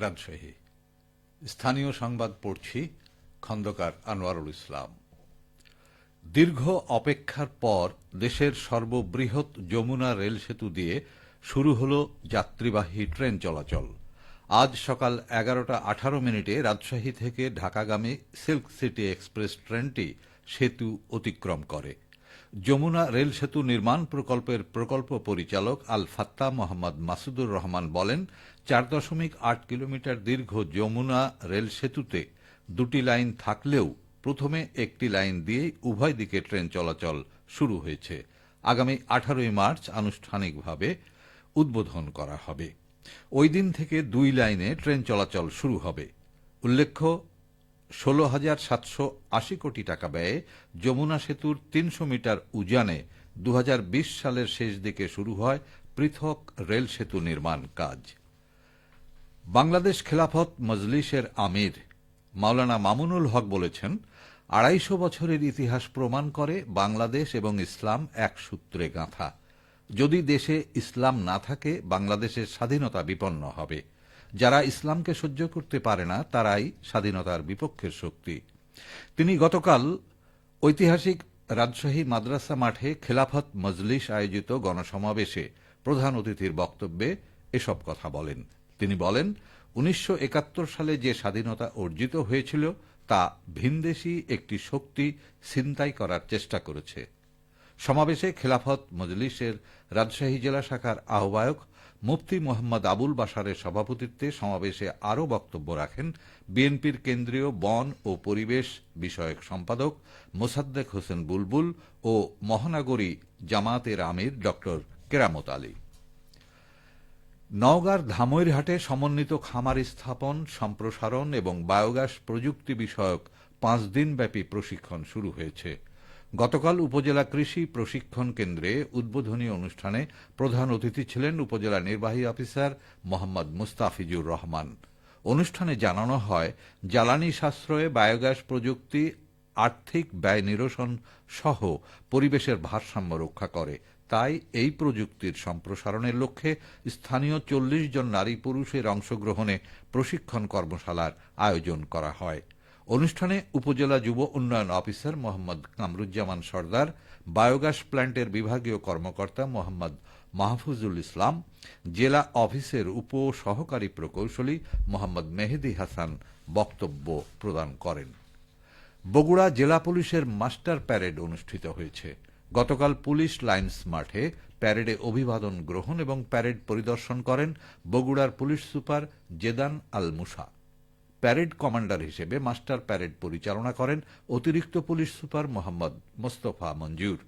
রাজশাহী। স্থানীয় সংবাদ পড়ছি, খন্দকার আনোয়ারুল ইসলাম। দীর্ঘ অপেক্ষার পর দেশের সর্ববৃহৎ যমুনা রেল সেতু দিয়ে শুরু হল যাত্রীবাহী ট্রেন চলাচল। আজ সকাল 11:18 রাজশাহী থেকে ঢাকাগামী সিল্ক সিটি এক্সপ্রেস ট্রেনটি সেতু অতিক্রম করে। যমুনা রেল সেতু নির্মাণ প্রকল্পের প্রকল্প পরিচালক আল ফাত্তা মোহাম্মদ মাসুদুর রহমান বলেন, 4.8 কিলোমিটার দীর্ঘ যমুনা রেল সেতুতে দুটি লাইন থাকলেও প্রথমে একটি লাইন দিয়ে উভয় দিকে ট্রেন চলাচল শুরু হয়েছে। আগামী 18 মার্চ আনুষ্ঠানিকভাবে উদ্বোধন করা হবে। ওই দিন থেকে দুই লাইনে ট্রেন চলাচল শুরু হবে। উল্লেখ্য, 16,780 কোটি টাকা ব্যয়ে যমুনা সেতুর 300 মিটার উজানে 2020 সালের শেষ দিকে শুরু হয় পৃথক রেল সেতু নির্মাণ কাজ। বাংলাদেশ খেলাফত মজলিসের আমির মাওলানা মামুনুল হক বলেছেন, 250 বছরের ইতিহাস প্রমাণ করে বাংলাদেশ এবং ইসলাম এক সূত্রে গাঁথা। যদি দেশে ইসলাম না থাকে, বাংলাদেশের স্বাধীনতা বিপন্ন হবে। যারা ইসলামকে সহ্য করতে পারে না, তারাই স্বাধীনতার বিপক্ষের শক্তি। তিনি গতকাল ঐতিহাসিক রাজশাহী মাদ্রাসা মাঠে খেলাফত মজলিস আয়োজিত গণসমাবেশে প্রধান অতিথির বক্তব্যে এসব কথা বলেন। তিনি বলেন, 1971 সালে যে স্বাধীনতা অর্জিত হয়েছিল তা ভিনদেশী একটি শক্তি ছিনতাই করার চেষ্টা করেছে। সমাবেশে খেলাফত মজলিসের রাজশাহী জেলা শাখার আহ্বায়ক মুফতি মোহাম্মদ আবুল বাশারের সভাপতিত্বে সমাবেশে আরও বক্তব্য রাখেন বিএনপির কেন্দ্রীয় বন ও পরিবেশ বিষয়ক সম্পাদক মোসাদ্দেক হোসেন বুলবুল ও মহানগরী জামায়াতের আমির ড কেরামত আলী। নওগাঁর ধামইরহাটে সমন্বিত খামার স্থাপন, সম্প্রসারণ এবং বায়োগ্যাস প্রযুক্তি বিষয়ক 5 দিনব্যাপী প্রশিক্ষণ শুরু হয়েছে। গতকাল উপজেলা কৃষি প্রশিক্ষণ কেন্দ্রে উদ্বোধনী অনুষ্ঠানে প্রধান অতিথি ছিলেন উপজেলা নির্বাহী অফিসার মোহাম্মদ মুস্তাফিজুর রহমান। অনুষ্ঠানে জানানো হয়, জ্বালানি সাশ্রয়ে বায়োগ্যাস প্রযুক্তি আর্থিক ব্যয় নিরসন সহ পরিবেশের ভারসাম্য রক্ষা করে। তাই এই প্রযুক্তির সম্প্রসারণের লক্ষ্যে স্থানীয় 40 জন নারী পুরুষের অংশগ্রহণে প্রশিক্ষণ কর্মশালার আয়োজন করা হয়। অনুষ্ঠানে উপজেলা যুব উন্নয়ন অফিসার মোহাম্মদ কামরুজ্জামান সর্দার, বায়োগ্যাস প্ল্যান্টের বিভাগীয় কর্মকর্তা মোহাম্মদ মাহফুজুল ইসলাম, জেলা অফিসের উপ সহকারী প্রকৌশলী মোহাম্মদ মেহেদি হাসান বক্তব্য প্রদান করেন। বগুড়া জেলা পুলিশের মাস্টার প্যারেড অনুষ্ঠিত হয়েছে। গতকাল পুলিশ লাইন্স মাঠে প্যারেডে অভিবাদন গ্রহণ এবং প্যারেড পরিদর্শন করেন বগুড়ার police super Zedan Al Musa. Parade commander হিসেবে মাস্টার প্যারেড পরিচালনা করেন অতিরিক্ত police super Mohammad Mostafa Manzur.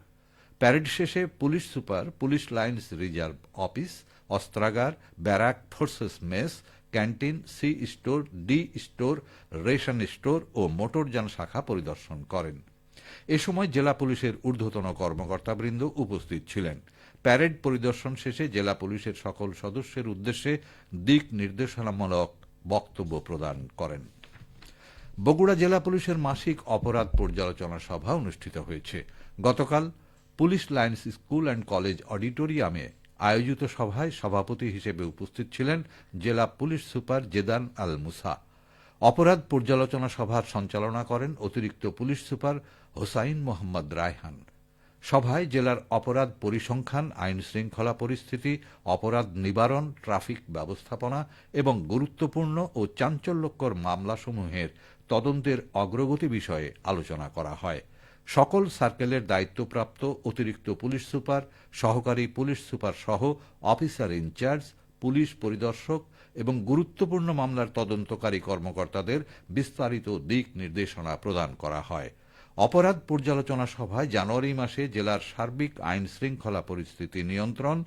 Parade শেষে police super police lines reserve office, অস্ত্রাগার, barrack, forces mess, canteen, C store, D store, ration store ও মোটরযান শাখা পরিদর্শন করেন। এ সময় জেলা পুলিশের ঊর্ধ্বতন কর্মকর্তাবৃন্দ উপস্থিত ছিলেন। প্যারেড পরিদর্শন শেষে জেলা পুলিশের সকল সদস্যের উদ্দেশ্যে দিক নির্দেশনামূলক বক্তব্য প্রদান করেন। বগুড়া জেলা পুলিশের মাসিক অপরাধ পর্যালোচনা সভা অনুষ্ঠিত হয়েছে। গতকাল police lines school and college অডিটোরিয়ামে আয়োজিত সভায় সভাপতি হিসেবে উপস্থিত ছিলেন জেলা পুলিশ সুপার জেদান আল মুসা। অপরাধ পর্যালোচনা সভার সঞ্চালনা করেন অতিরিক্ত পুলিশ সুপার হোসাইন মোহাম্মদ রায়হান। সভায় জেলার অপরাধ পরিসংখ্যান, আইন শৃঙ্খলা পরিস্থিতি, অপরাধ নিবারণ, ট্রাফিক ব্যবস্থাপনা এবং গুরুত্বপূর্ণ ও চাঞ্চল্যকর মামলাসমূহের তদন্তের অগ্রগতি বিষয়ে আলোচনা করা হয়। সকল সার্কেলের দায়িত্বপ্রাপ্ত অতিরিক্ত পুলিশ সুপার, সহকারী পুলিশ সুপার সহ অফিসার ইনচার্জ, পুলিশ পরিদর্শক এবং গুরুত্বপূর্ণ মামলার তদন্তকারী কর্মকর্তাদের বিস্তারিত দিক নির্দেশনা প্রদান করা হয়। অপরাধ পর্যালোচনা সভায় জানুয়ারি মাসে জেলার সার্বিক আইন শৃঙ্খলা পরিস্থিতি নিয়ন্ত্রণ,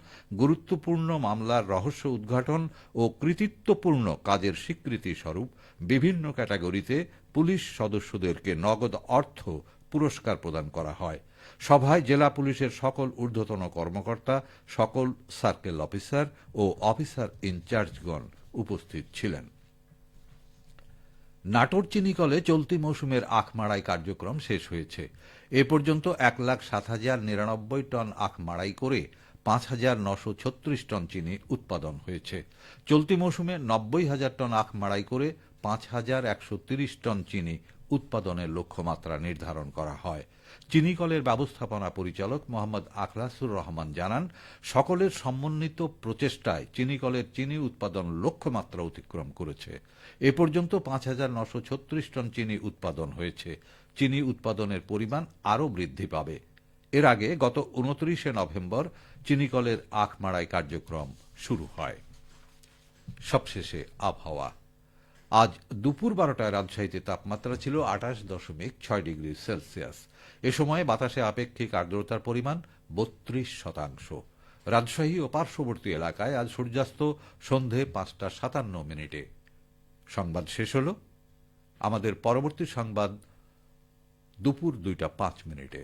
গুরুত্বপূর্ণ মামলার রহস্য উদ্ঘাটন ও কৃতিত্বপূর্ণ কাজের স্বীকৃতি স্বরূপ বিভিন্ন ক্যাটাগরিতে পুলিশ সদস্যদেরকে নগদ অর্থ পুরস্কার প্রদান করা হয়। সভায় জেলা পুলিশের সকল ঊর্ধ্বতন কর্মকর্তা, সকল সার্কেল অফিসার ও অফিসার ইনচার্জগণ উপস্থিত ছিলেন। নাটোর চিনিকলে চলতি মৌসুমের আখ মাড়াই কার্যক্রম শেষ হয়েছে। এ পর্যন্ত 1,07,099 টন আখ মাড়াই করে 5,936 টন চিনি উৎপাদন হয়েছে। চলতি মৌসুমে 90,000 টন আখ মাড়াই করে 5,130 টন চিনি উৎপাদনের লক্ষ্যমাত্রা নির্ধারণ করা হয়। চিনি কলের ব্যবস্থাপনা পরিচালক মোহাম্মদ আখলাসুর রহমান জানান, সকলের সমন্বিত প্রচেষ্টায় চিনি কলের চিনি উৎপাদন লক্ষ্যমাত্রা অতিক্রম করেছে। এ পর্যন্ত 5,936 টন চিনি উৎপাদন হয়েছে। চিনি উৎপাদনের পরিমাণ আরও বৃদ্ধি পাবে। এর আগে গত 29 নভেম্বর চিনিকলের আখ মাড়াই কার্যক্রম শুরু হয়। সবশেষে আবহাওয়া। আজ দুপুর 12টায় রাজশাহীতে তাপমাত্রা ছিল 28.6 ডিগ্রি সেলসিয়াস। এ সময় বাতাসে আপেক্ষিক আর্দ্রতার পরিমাণ 32%। রাজশাহী ও পার্শ্ববর্তী এলাকায় আজ সূর্যাস্ত সন্ধে 5:57। সংবাদ শেষ হল। আমাদের পরবর্তী সংবাদ দুপুর 2:05।